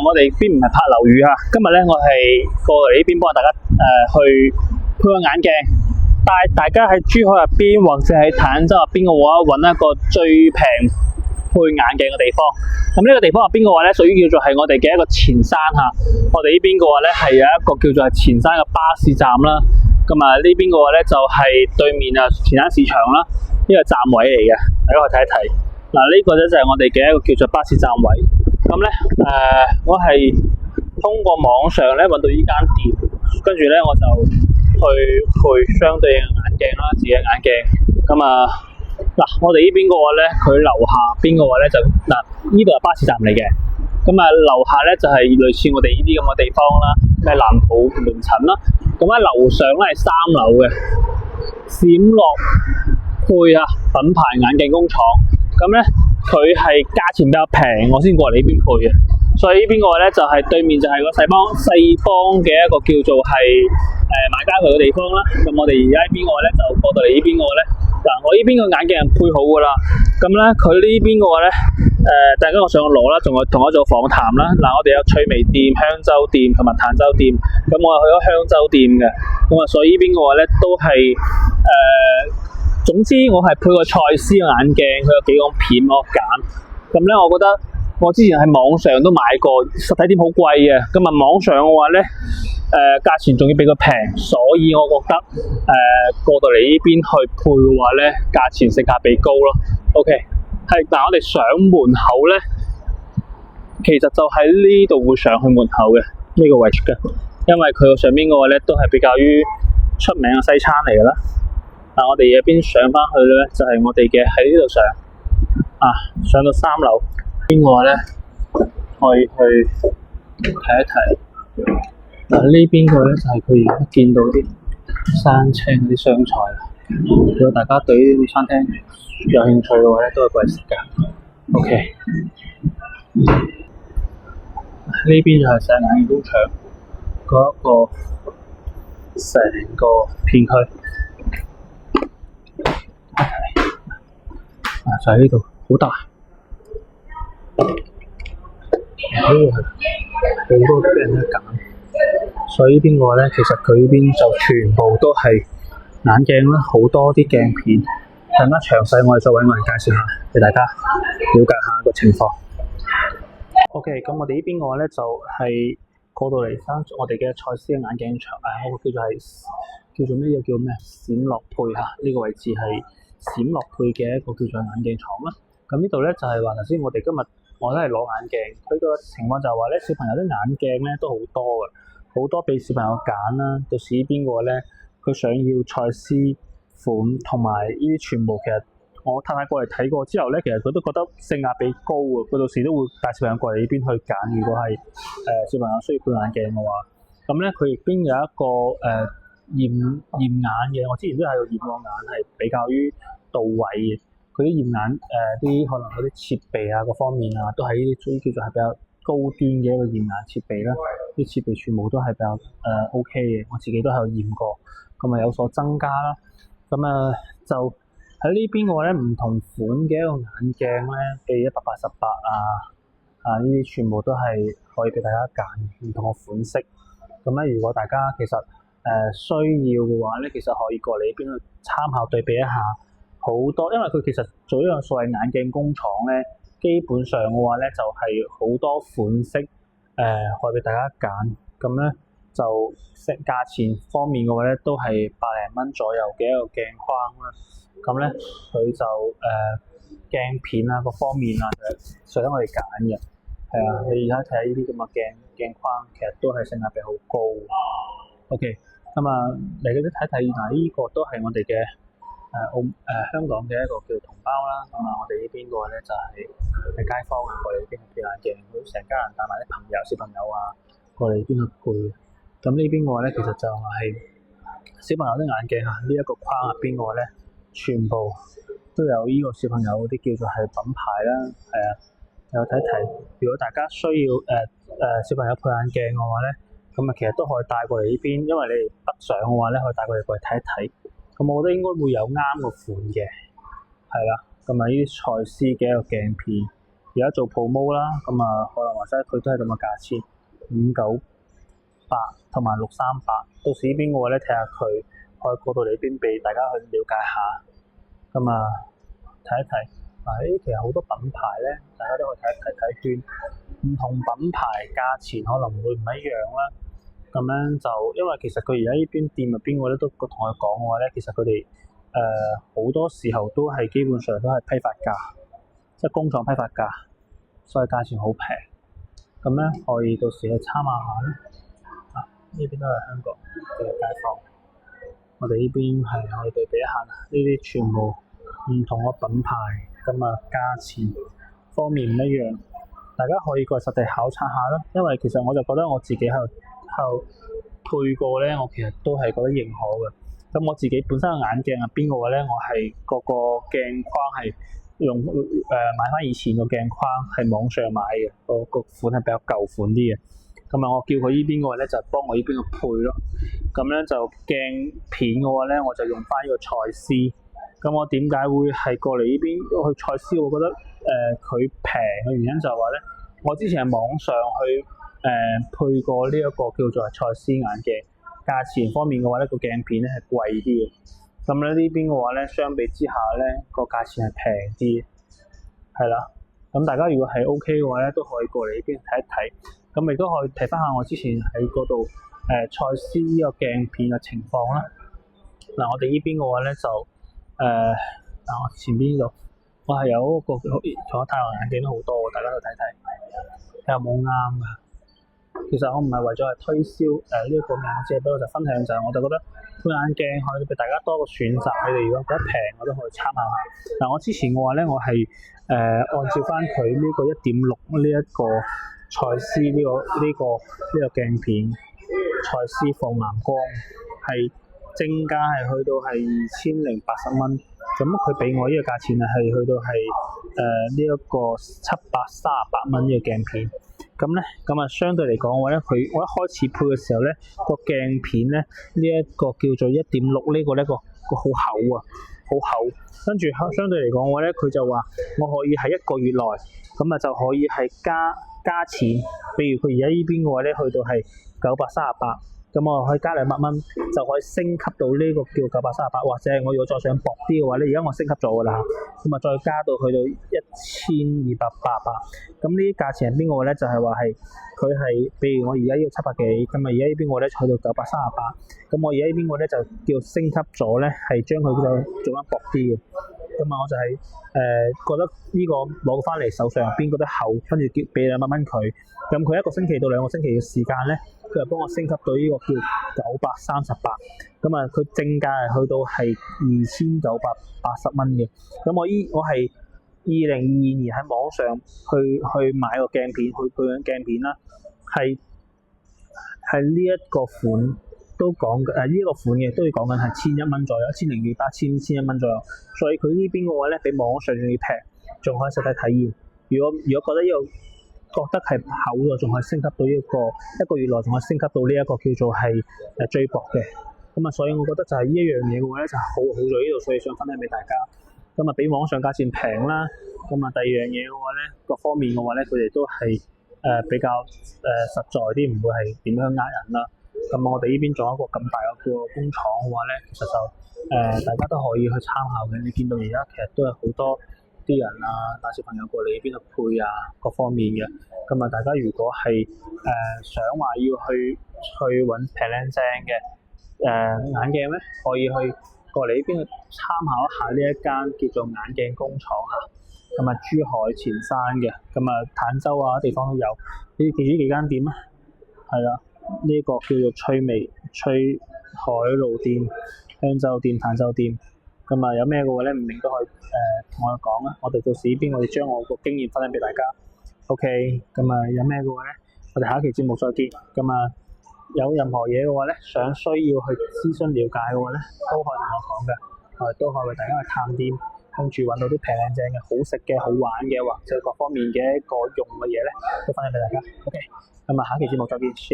我哋邊唔係拍樓宇啊，今日咧我係過嚟呢邊幫大家去配個眼鏡，帶大家喺珠海入邊或者喺坦洲入邊嘅話，揾一個最平配眼鏡嘅地方。咁呢個地方入邊嘅話咧，屬於叫做係我哋嘅一個前山嚇。我哋呢邊嘅話咧係有一個叫做係前山嘅巴士站啦。咁啊呢邊嘅話咧就係對面啊前山市場啦，呢個站位嚟嘅，大家可以睇一睇。嗱呢個咧就係我哋嘅一個叫做巴士站位。咁咧我係通過網上咧揾到呢間店，跟住咧我就去配相對應嘅眼鏡啦，自己嘅眼鏡。咁我哋呢邊嘅話咧，佢樓下邊嘅話咧就呢度係巴士站嚟嘅。咁樓下咧就係類似我哋呢啲咁嘅地方啦，咩藍浦門診啦。咁喺樓上咧係3樓嘅閃樂配品牌眼鏡工廠。咁咧佢係價錢比較平，我先過嚟呢邊配嘅。所以呢邊嘅話咧就係對面就係個世邦嘅一個叫做係買家具嘅地方啦。咁我哋而家呢邊嘅話咧就過到嚟呢邊嘅話咧，我呢邊個眼鏡係配好噶啦。咁咧佢呢邊嘅話咧大家我上去攞啦，仲有同我做訪談啦。我哋有翠微店、香洲店同埋坦洲店。咁我係去咗香洲店嘅。咁所以呢邊嘅話咧都係總之我係配個蔡司嘅眼鏡，佢有幾個片我揀。咁咧我覺得我之前喺網上都買過，實體店好貴嘅。咁網上嘅話咧價錢仲要比佢平，所以我覺得過到嚟呢邊去配嘅話咧，價錢性價比高咯。OK， 係我哋上門口咧，其實就喺呢度會上去門口嘅呢個位置嘅，因為佢上邊嘅話咧都係比較於出名嘅西餐嚟㗎啦。我哋入邊上翻去咧，就係我哋嘅喺呢度上上到3樓邊個話咧，可以去睇一睇。呢邊個咧就係佢而家見到啲山青嗰啲湘菜啦。如果大家對呢啲餐廳有興趣嘅話咧，都係過嚟食㗎。OK， 呢邊就係世眼鏡工廠嗰一個成個片區。就喺呢度，好大。呢度係好多俾人揀，所以呢邊嘅話咧，其實佢呢邊就全部都係眼鏡啦，好多啲鏡片。更加詳細，我哋再揾個人介紹下，俾大家了解下個情況。OK， 咁我哋呢邊嘅話咧，就係過到嚟翻我哋嘅蔡司嘅眼鏡廠，我叫做咩嘢？叫咩？閃樂配呢個位置係閃樂配嘅一個叫做眼鏡廠啦。咁呢度咧就係話頭先，我哋今日我都係攞眼鏡，佢個情況就係話咧，小朋友啲眼鏡咧都好多嘅，好多俾小朋友揀啦。到時呢邊嘅話咧，佢想要蔡司款同埋呢啲全部，其實我太太過嚟睇過之後咧，其實佢都覺得性價比高啊。佢到時都會帶小朋友過嚟呢邊去揀。如果係小朋友需要配眼鏡嘅話，咁咧佢亦邊有一個驗眼嘅，我之前都喺度驗過眼，係比較於到位嘅。佢啲驗眼啲可能嗰啲設備各方面都喺呢啲叫做係比較高端嘅一個驗眼設備啦。啲設備全部都係比較OK 嘅，我自己都喺度驗過，咁有所增加啦。咁就喺呢邊嘅話咧，唔同款嘅一個眼鏡咧，嘅188呢啲全部都係可以俾大家揀唔同嘅款式。咁如果大家其實需要嘅話咧，其實可以過嚟呢邊去參考對比一下好多，因為佢其實做一樣所謂眼鏡工廠咧，基本上嘅話咧就係好多款式可以俾大家揀。咁咧就價錢方面嘅話咧，都係百零蚊左右嘅一個鏡框啦。咁咧佢就鏡片各方面就想我哋揀嘅。你而家睇下呢啲咁嘅鏡框，其實都係性價比好高。OK， 咁嚟嗰啲睇睇，呢個都係我哋嘅香港嘅一個叫同胞啦。咁我哋呢邊嘅話咧就係街坊過嚟呢邊去配眼鏡，佢成家人帶埋啲小朋友過嚟呢邊去配。咁呢邊嘅話咧，其實就係小朋友啲眼鏡呢一個框入邊嘅話咧，全部都有呢個小朋友嗰啲叫做係品牌啦。有睇睇。如果大家需要小朋友配眼鏡嘅話咧，咁其實都可以帶過嚟呢邊，因為你哋北上嘅話咧，可以帶過嚟睇一睇。咁我覺得應該會有啱個款嘅，係啦。咁呢啲蔡司嘅一個鏡片，而家做 promo 啦，咁可能或者佢都係咁嘅價錢598同埋638，到時呢邊嘅話咧睇下佢可以過到嚟呢邊俾大家去了解下，咁睇一睇。其實好多品牌咧，大家都可以睇圈，唔同品牌價錢可能會唔一樣啦。咁樣就因為其實佢而家呢邊店入邊我咧都同佢講嘅話咧，其實佢哋好多時候都係基本上都係批發價，即係工廠批發價，所以價錢好平。咁咧可以到時去參考下啦。呢邊都係香港嘅街坊，我哋呢邊係可以對比一下，呢啲全部唔同嘅品牌，咁價錢方面唔一樣，大家可以過實地考察下啦。因為其實我就覺得我自己喺度配過咧，我其實都係覺得認可嘅。咁我自己本身嘅眼鏡入邊嘅話咧，我係個鏡框係用買翻以前個鏡框係網上買嘅，個款係比較舊款啲嘅。咁我叫佢呢邊嘅話咧，就幫我呢邊嘅配咯。咁咧就鏡片嘅話咧，我就用翻呢個蔡司。咁我點解會係過嚟呢邊去蔡司？我覺得佢平嘅原因就係話咧，我之前喺網上去配過呢一個叫做蔡司眼鏡，價錢方面嘅話咧，個鏡片咧係貴啲嘅。咁咧呢邊嘅話咧，相比之下咧，個價錢係平啲，係啦。咁大家如果係 OK 嘅話咧，都可以過嚟呢邊睇一睇。咁亦都可以睇翻下我之前喺嗰度蔡司呢個鏡片嘅情況啦。我哋呢邊嘅話咧就我前邊呢度，我係有一個除咗太陽眼鏡都好多，大家去睇睇，睇有冇啱㗎。其實我唔係為咗係推銷呢一個眼鏡，俾我就分享就係，我就覺得配眼鏡可以俾大家多個選擇。你哋如果覺得平，我都可以參考下。我之前嘅話咧，我係按照翻佢呢個1.6呢一個蔡司呢個鏡片，蔡司防藍光係正價係去到係2080蚊，咁佢俾我呢個價錢係去到係呢一個738蚊呢個鏡片。咁相對嚟講嘅話咧，我一開始配嘅時候咧，個鏡片咧呢一個叫做1.6呢個咧個好厚啊，好厚。跟住相對嚟講嘅話咧，佢就話我可以喺1個月內就可以係加錢，比如佢而家呢邊嘅話咧，去到係938。咁我可以加200蚊，就可以升級到呢個叫938，或者我如果再想薄啲嘅話咧，而家我升級咗㗎啦，再加到去到1288。咁呢啲價錢係邊個咧？就係話係佢係，比如我而家呢個700幾，咁而家呢邊我咧去到938，咁我而家呢邊我咧就叫升級咗咧，係將佢做翻薄啲嘅。咁我就係覺得呢個攞翻嚟手上入邊覺得厚，跟住俾200蚊佢，咁佢1個星期到2個星期嘅時間咧，佢就幫我升級到呢個叫938，佢正價係去到係2980蚊嘅。咁我係2022年喺網上去買個鏡片，去配緊鏡片啦，係呢一個款。都講呢個款嘅都要講緊係1100蚊左右，1000、1001蚊左右，所以佢呢邊嘅話咧比網上仲要平，仲可以實體體驗。如果覺得覺得係厚咗，仲可以升級到一個月內仲可以升級到呢一個叫做係最薄嘅。所以我覺得就係呢一樣嘢嘅話咧就好在呢度，所以想分享俾大家。比網上價錢平啦。第二樣嘢嘅話咧，各方面嘅話咧，佢哋都係比較實在啲，唔會係點樣呃人啦。我哋呢邊仲有一個咁大個工廠嘅話咧，其實就大家都可以去參考嘅。你見到而家其實都有好多啲人帶小朋友過嚟呢邊度配各方面嘅。大家如果係想話要去揾平靚正嘅眼鏡咧，可以去過嚟呢邊去參考一下呢一間叫做眼鏡工廠珠海前山嘅。坦洲地方都有呢幾間店啊，係啦。呢個叫做翠海路店、香洲店、坦洲店。有咩嘅話咧，唔明都可以同我講啦。我哋到時呢邊我哋將我個經驗分享俾大家。OK，有咩嘅話咧，我哋下一期節目再見。有任何嘢嘅話咧，需要去諮詢了解嘅話咧，都可以同我講嘅。我哋都可以為大家去探店，跟住揾到啲平靚正嘅、好食嘅、好玩嘅，或者各方面嘅一個用嘅嘢咧，都分享俾大家。OK，下期節目再見，超。